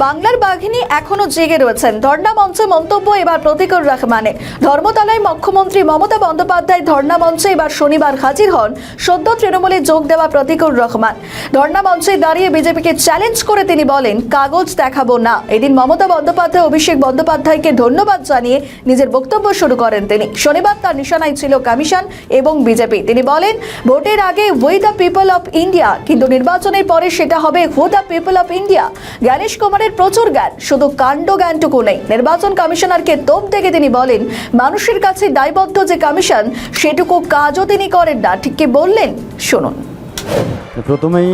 বাংলার বাঘিনী এখনো জেগে রয়েছেন। ধর্ণা মঞ্চে মন্তব্য এবার প্রতীকুর রহমানের। ধর্মতলায় মুখ্যমন্ত্রী মমতা বন্দ্যোপাধ্যায় ধর্ণা মঞ্চে এবার শনিবার হাজির হন সদ্য তৃণমূলে যোগ দেওয়া প্রতীকুর রহমান। ধর্ণা মঞ্চে দাঁড়িয়ে বিজেপিকে চ্যালেঞ্জ করে তিনি বলেন, কাগজ দেখাবো না। এদিন মমতা বন্দ্যোপাধ্যায় অভিষেক বন্দ্যোপাধ্যায়কে ধন্যবাদ জানিয়ে নিজের বক্তব্য শুরু করেন তিনি। শনিবার তার নিশানায় ছিল কমিশন এবং বিজেপি। তিনি বলেন, ভোটের আগে we the people of India, কিন্তু নির্বাচনের পরে সেটা হবে who the people of India. Gyanesh কুমারের প্রচুর জ্ঞান, শুধু কাণ্ড জ্ঞানটুকু নেই। নির্বাচন কমিশনারকে তোপ দেখে তিনি বলেন, মানুষের কাছে দায়বদ্ধ যে কমিশন, সেটুকু কাজও তিনি করেন না। ঠিক কি বললেন, শুনুন। প্রথমেই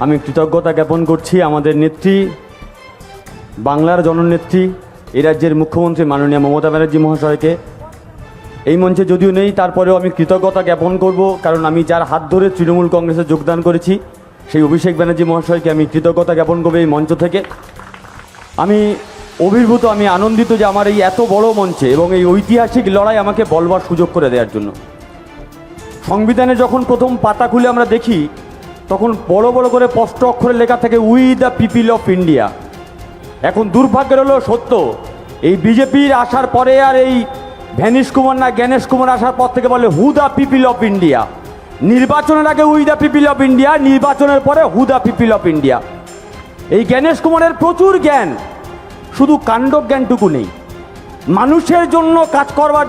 আমি কৃতজ্ঞতা জ্ঞাপন করছি আমাদের নেত্রী, বাংলার জননেত্রী, এই রাজ্যের মুখ্যমন্ত্রী মাননীয় মমতা ব্যানার্জি মহাশয়কে। এই মঞ্চে যদিও নেই, তারপরেও আমি কৃতজ্ঞতা জ্ঞাপন করব, কারণ আমি যার হাত ধরে তৃণমূল কংগ্রেসে যোগদান করেছি সেই অভিষেক ব্যানার্জি মহাশয়কে আমি কৃতজ্ঞতা জ্ঞাপন করব এই মঞ্চ থেকে। আমি অভিভূত, আমি আনন্দিত যে আমার এই এত বড় মঞ্চে এবং এই ঐতিহাসিক লড়াই আমাকে বলবার সুযোগ করে দেওয়ার জন্য। সংবিধানে যখন প্রথম পাতা খুলে আমরা দেখি, তখন বড় বড় করে স্পষ্ট অক্ষরে লেখা থাকে we the people of India. এখন দুর্ভাগ্যের হলো সত্য, এই বিজেপির আসার পরে আর এই ভ্যানিশ কুমার না জ্ঞানেশ কুমার আসার পর থেকে বলে who the people of India. নির্বাচনের আগে we the people of India, নির্বাচনের পরে who the people of India. এই জ্ঞানেশ কুমারের প্রচুর জ্ঞান, শুধু কাণ্ড জ্ঞানটুকু নেই। মানুষের জন্য কাজ করবার